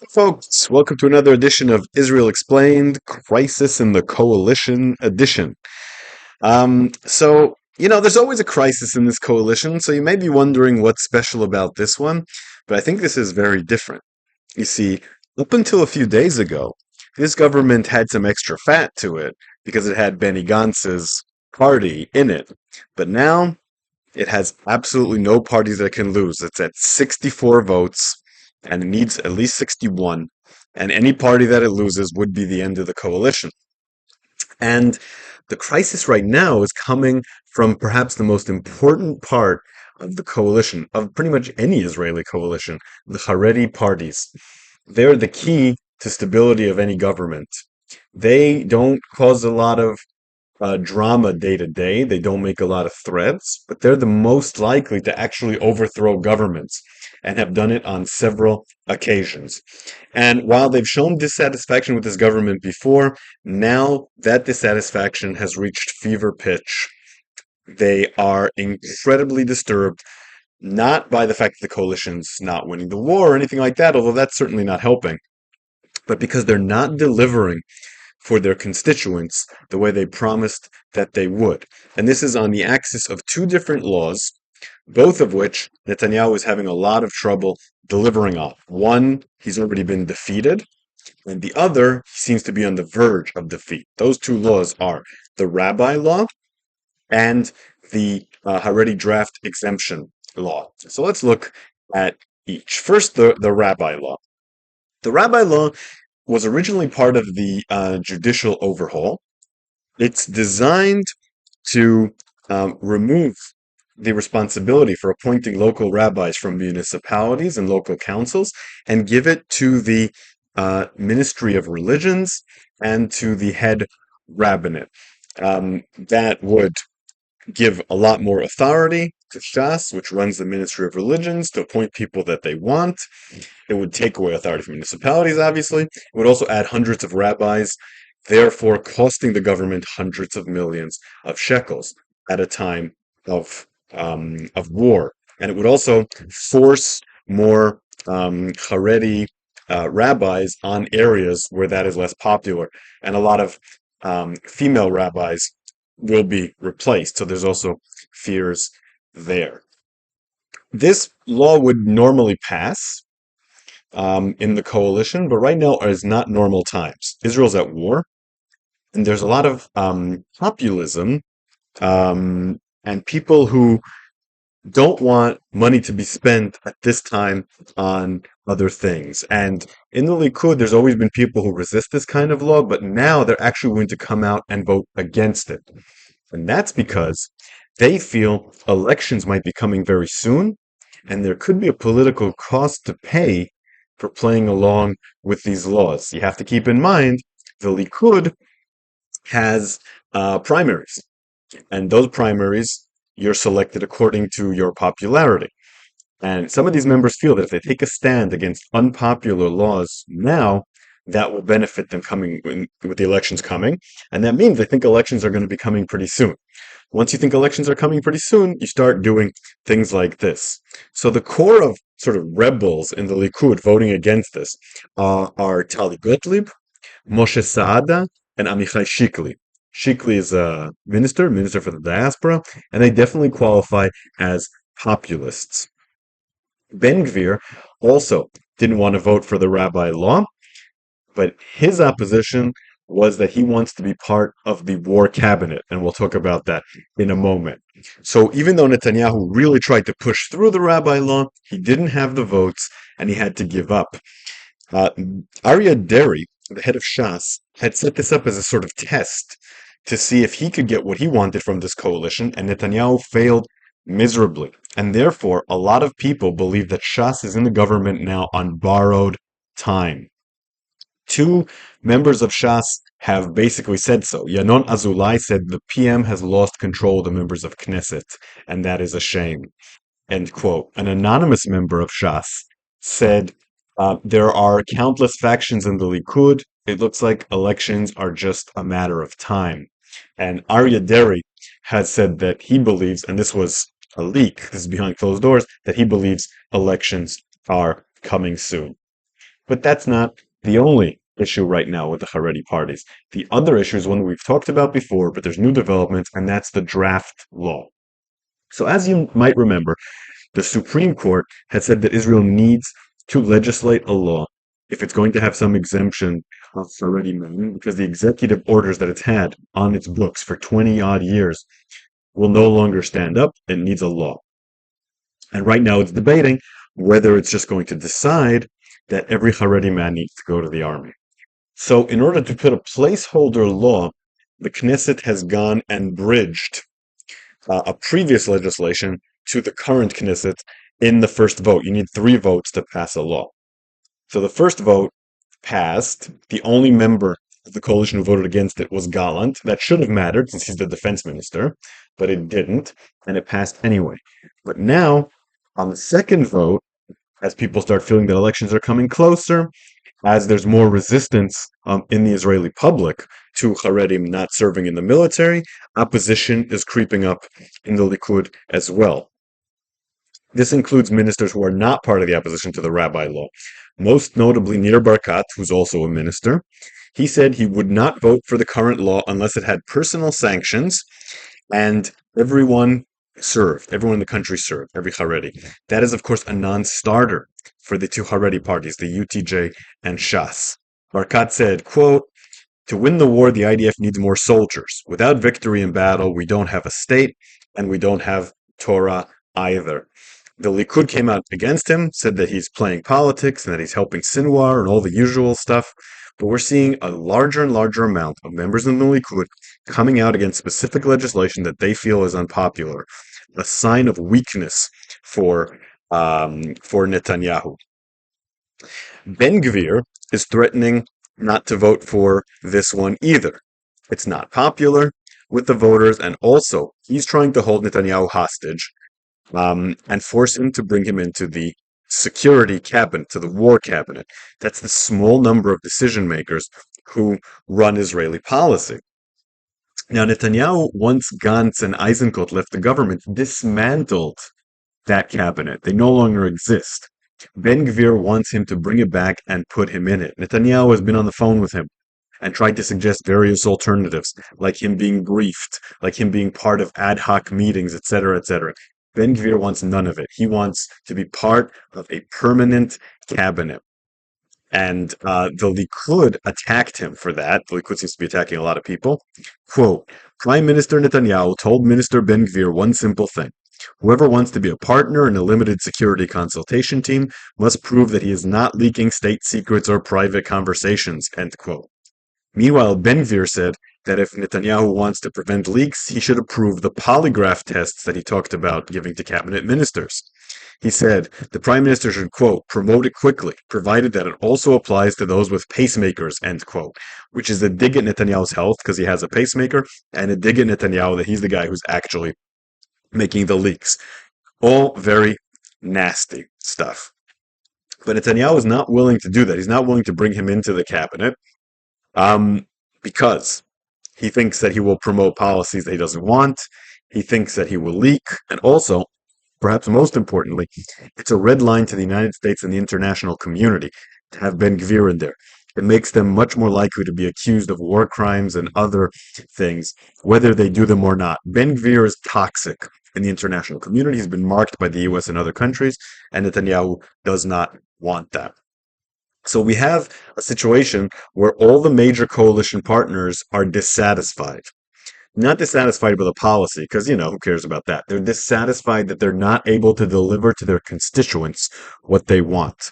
Folks, welcome to another edition of Israel Explained, Crisis in the Coalition edition. There's always a crisis in this coalition, so you may be wondering what's special about this one, but I think this is very different. You see, up until a few days ago, this government had some extra fat to it because it had Benny Gantz's party in it. But now it has absolutely no parties that can lose. It's at 64 votes and it needs at least 61. And any party that it loses would be the end of the coalition. And the crisis right now is coming from perhaps the most important part of the coalition, of pretty much any Israeli coalition, the Haredi parties. They're the key to stability of any government. They don't cause a lot of drama day to day. They don't make a lot of threats, but they're the most likely to actually overthrow governments and have done it on several occasions. And while they've shown dissatisfaction with this government before, now that dissatisfaction has reached fever pitch. They are incredibly disturbed, not by the fact that the coalition's not winning the war or anything like that, although that's certainly not helping, but because they're not delivering for their constituents the way they promised that they would. And this is on the axis of two different laws, both of which Netanyahu is having a lot of trouble delivering on. One, he's already been defeated, and the other, he seems to be on the verge of defeat. Those two laws are the rabbi law and the Haredi draft exemption law. So let's look at each. First, the rabbi law. The rabbi law was originally part of the judicial overhaul. It's designed to remove the responsibility for appointing local rabbis from municipalities and local councils and give it to the Ministry of Religions and to the head rabbinate. That would give a lot more authority to Shas, which runs the Ministry of Religions, to appoint people that they want. It would take away authority from municipalities, obviously. It would also add hundreds of rabbis, therefore costing the government hundreds of millions of shekels at a time of war. And it would also force more Haredi rabbis on areas where that is less popular. And a lot of female rabbis will be replaced. So there's also fears there. This law would normally pass in the coalition, but right now is not normal times. Israel's at war, and there's a lot of populism and people who don't want money to be spent at this time on other things. And in the Likud, there's always been people who resist this kind of law, but now they're actually going to come out and vote against it. And that's because they feel elections might be coming very soon, and there could be a political cost to pay for playing along with these laws. You have to keep in mind the Likud has primaries, and those primaries you're selected according to your popularity. And some of these members feel that if they take a stand against unpopular laws now, that will benefit them with the elections coming. And that means they think elections are going to be coming pretty soon. Once you think elections are coming pretty soon, you start doing things like this. So the core of sort of rebels in the Likud voting against this are Tali Gottlieb, Moshe Saada, and Amichai Shikli. Shikli is a minister for the diaspora, and they definitely qualify as populists. Ben-Gvir also didn't want to vote for the rabbi law, but his opposition was that he wants to be part of the war cabinet, and we'll talk about that in a moment. So even though Netanyahu really tried to push through the rabbi law, he didn't have the votes, and he had to give up. Aryeh Deri, the head of Shas, had set this up as a sort of test to see if he could get what he wanted from this coalition, and Netanyahu failed miserably. And therefore, a lot of people believe that Shas is in the government now on borrowed time. Two members of Shas have basically said so. Yanon Azulai said the PM has lost control of the members of Knesset, and that is a shame. End quote. An anonymous member of Shas said, there are countless factions in the Likud. It looks like elections are just a matter of time. And Aryeh Deri has said that he believes, and this was a leak, this is behind closed doors, that he believes elections are coming soon. But that's not the only issue right now with the Haredi parties. The other issue is one we've talked about before, but there's new developments, and that's the draft law. So as you might remember, the Supreme Court had said that Israel needs to legislate a law if it's going to have some exemption of Haredi men, because the executive orders that it's had on its books for 20 odd years will no longer stand up. It needs a law. And right now it's debating whether it's just going to decide that every Haredi man needs to go to the army. So in order to put a placeholder law, the Knesset has gone and bridged a previous legislation to the current Knesset in the first vote. You need 3 votes to pass a law. So the first vote passed. The only member of the coalition who voted against it was Gallant. That should have mattered since he's the defense minister, but it didn't, and it passed anyway. But now, on the second vote, as people start feeling that elections are coming closer, as there's more resistance in the Israeli public to Haredim not serving in the military, opposition is creeping up in the Likud as well. This includes ministers who are not part of the opposition to the rabbi law. Most notably, Nir Barkat, who's also a minister. He said he would not vote for the current law unless it had personal sanctions and everyone served, everyone in the country served, every Haredi. That is, of course, a non-starter for the 2 Haredi parties, the UTJ and Shas. Barkat said, quote, "To win the war, the IDF needs more soldiers. Without victory in battle, we don't have a state, and we don't have Torah either." The Likud came out against him, said that he's playing politics and that he's helping Sinwar and all the usual stuff. But we're seeing a larger and larger amount of members in the Likud coming out against specific legislation that they feel is unpopular, a sign of weakness for Netanyahu. Ben-Gvir is threatening not to vote for this one either. It's not popular with the voters, and also he's trying to hold Netanyahu hostage and force him to bring him into the security cabinet, to the war cabinet. That's the small number of decision makers who run Israeli policy. Now, Netanyahu, once Gantz and Eisenkot left the government, dismantled that cabinet. They no longer exist. Ben-Gvir wants him to bring it back and put him in it. Netanyahu has been on the phone with him and tried to suggest various alternatives, like him being briefed, like him being part of ad hoc meetings, etc., etc. Ben-Gvir wants none of it. He wants to be part of a permanent cabinet. And the Likud attacked him for that. The Likud seems to be attacking a lot of people. Quote, "Prime Minister Netanyahu told Minister Ben-Gvir one simple thing. Whoever wants to be a partner in a limited security consultation team must prove that he is not leaking state secrets or private conversations," end quote. Meanwhile, Ben-Gvir said that if Netanyahu wants to prevent leaks, he should approve the polygraph tests that he talked about giving to cabinet ministers. He said the prime minister should, quote, "promote it quickly, provided that it also applies to those with pacemakers," end quote, which is a dig at Netanyahu's health because he has a pacemaker, and a dig at Netanyahu that he's the guy who's actually making the leaks. All very nasty stuff. But Netanyahu is not willing to do that. He's not willing to bring him into the cabinet because he thinks that he will promote policies that he doesn't want. He thinks that he will leak. And also, perhaps most importantly, it's a red line to the United States and the international community to have Ben-Gvir in there. It makes them much more likely to be accused of war crimes and other things, whether they do them or not. Ben-Gvir is toxic in the international community. He's been marked by the US and other countries, and Netanyahu does not want that. So we have a situation where all the major coalition partners are dissatisfied. Not dissatisfied with a policy, because, who cares about that? They're dissatisfied that they're not able to deliver to their constituents what they want.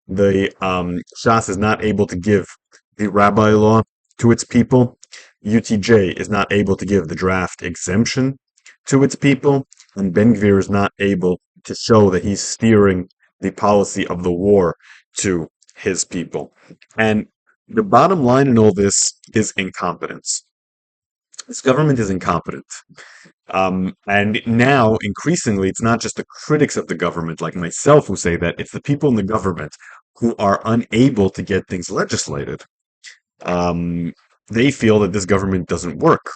The Shas is not able to give the rabbi law to its people. UTJ is not able to give the draft exemption to its people. And Ben-Gvir is not able to show that he's steering the policy of the war to his people. And the bottom line in all this is incompetence. This government is incompetent. And now, increasingly, it's not just the critics of the government like myself who say that, it's the people in the government who are unable to get things legislated. They feel that this government doesn't work.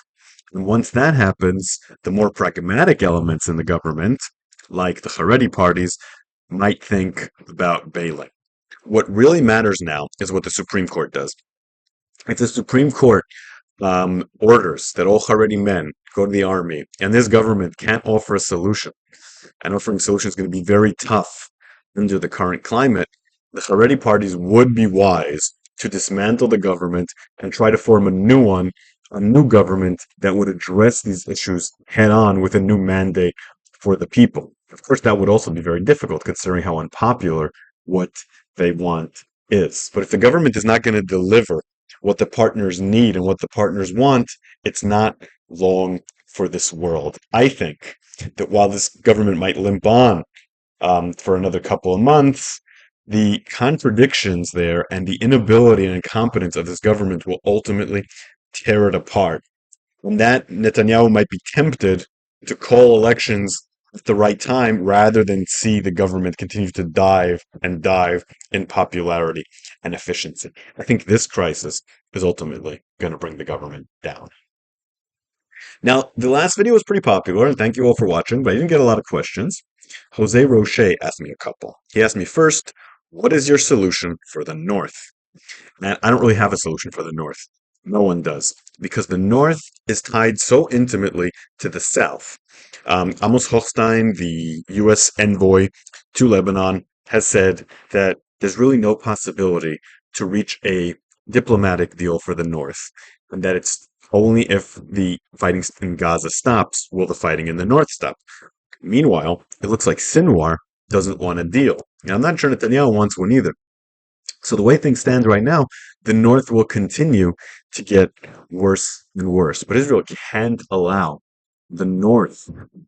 And once that happens, the more pragmatic elements in the government, like the Haredi parties, might think about bailing. What really matters now is what the Supreme Court does. If the Supreme Court orders that all Haredi men go to the army, and this government can't offer a solution, and offering solutions is going to be very tough under the current climate, the Haredi parties would be wise to dismantle the government and try to form a new one, a new government that would address these issues head on with a new mandate for the people. Of course, that would also be very difficult considering how unpopular what they want is. But if the government is not going to deliver what the partners need and what the partners want, it's not long for this world. I think that while this government might limp on for another couple of months, the contradictions there and the inability and incompetence of this government will ultimately tear it apart. And that Netanyahu might be tempted to call elections at the right time rather than see the government continue to dive and dive in popularity and efficiency. I think this crisis is ultimately going to bring the government down. Now, the last video was pretty popular, and thank you all for watching, but I didn't get a lot of questions. Jose Roche asked me a couple. He asked me first, what is your solution for the North? And I don't really have a solution for the North. No one does, because the North is tied so intimately to the South. Amos Hochstein, the U.S. envoy to Lebanon, has said that there's really no possibility to reach a diplomatic deal for the North, and that it's only if the fighting in Gaza stops will the fighting in the North stop. Meanwhile, it looks like Sinwar doesn't want a deal. And I'm not sure Netanyahu wants one either. So the way things stand right now, the North will continue to get worse and worse. But Israel can't allow the North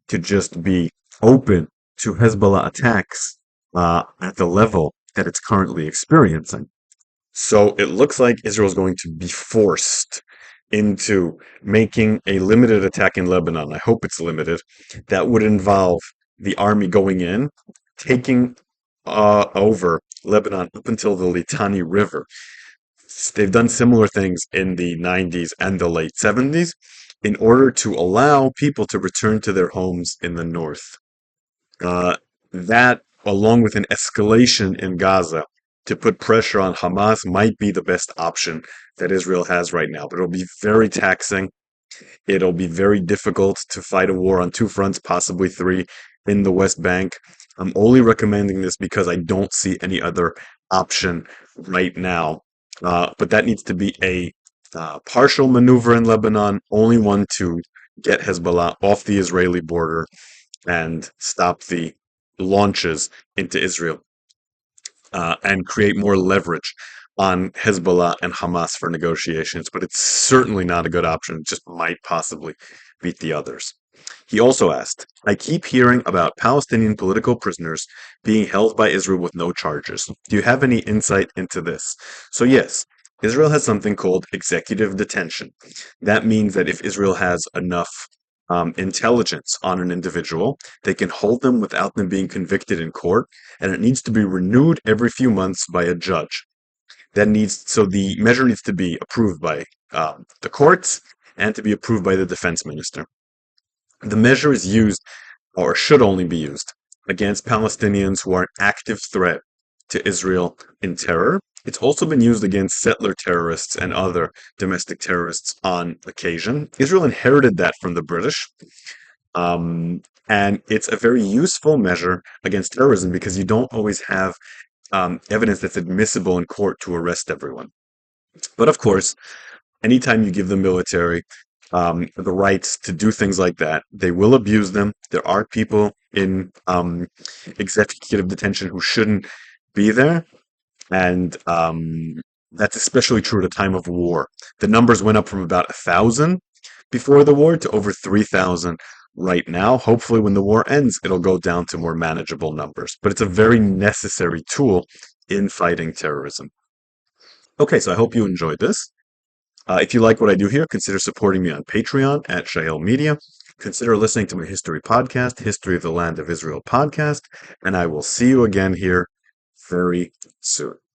to just be open to Hezbollah attacks at the level that it's currently experiencing. So it looks like Israel is going to be forced into making a limited attack in Lebanon. I hope it's limited. That would involve the army going in, taking over Lebanon up until the Litani River. They've done similar things in the 90s and the late 70s in order to allow people to return to their homes in the north. That, along with an escalation in Gaza to put pressure on Hamas, might be the best option that Israel has right now. But it'll be very taxing. It'll be very difficult to fight a war on two fronts, possibly three, in the West Bank. I'm only recommending this because I don't see any other option right now. But that needs to be a partial maneuver in Lebanon, only one to get Hezbollah off the Israeli border and stop the launches into Israel and create more leverage on Hezbollah and Hamas for negotiations. But it's certainly not a good option. It just might possibly beat the others. He also asked, I keep hearing about Palestinian political prisoners being held by Israel with no charges. Do you have any insight into this? So yes, Israel has something called executive detention. That means that if Israel has enough intelligence on an individual, they can hold them without them being convicted in court, and it needs to be renewed every few months by a judge. So the measure needs to be approved by the courts and to be approved by the defense minister. The measure is used, or should only be used, against Palestinians who are an active threat to Israel in terror. It's also been used against settler terrorists and other domestic terrorists on occasion. Israel inherited that from the British. And it's a very useful measure against terrorism because you don't always have evidence that's admissible in court to arrest everyone. But of course, anytime you give the military the rights to do things like that, they will abuse them. There are people in executive detention who shouldn't be there. And that's especially true at a time of war. The numbers went up from about 1,000 before the war to over 3,000 right now. Hopefully, when the war ends, it'll go down to more manageable numbers. But it's a very necessary tool in fighting terrorism. Okay, so I hope you enjoyed this. If you like what I do here, consider supporting me on Patreon at Shael Media. Consider listening to my history podcast, History of the Land of Israel podcast, and I will see you again here very soon.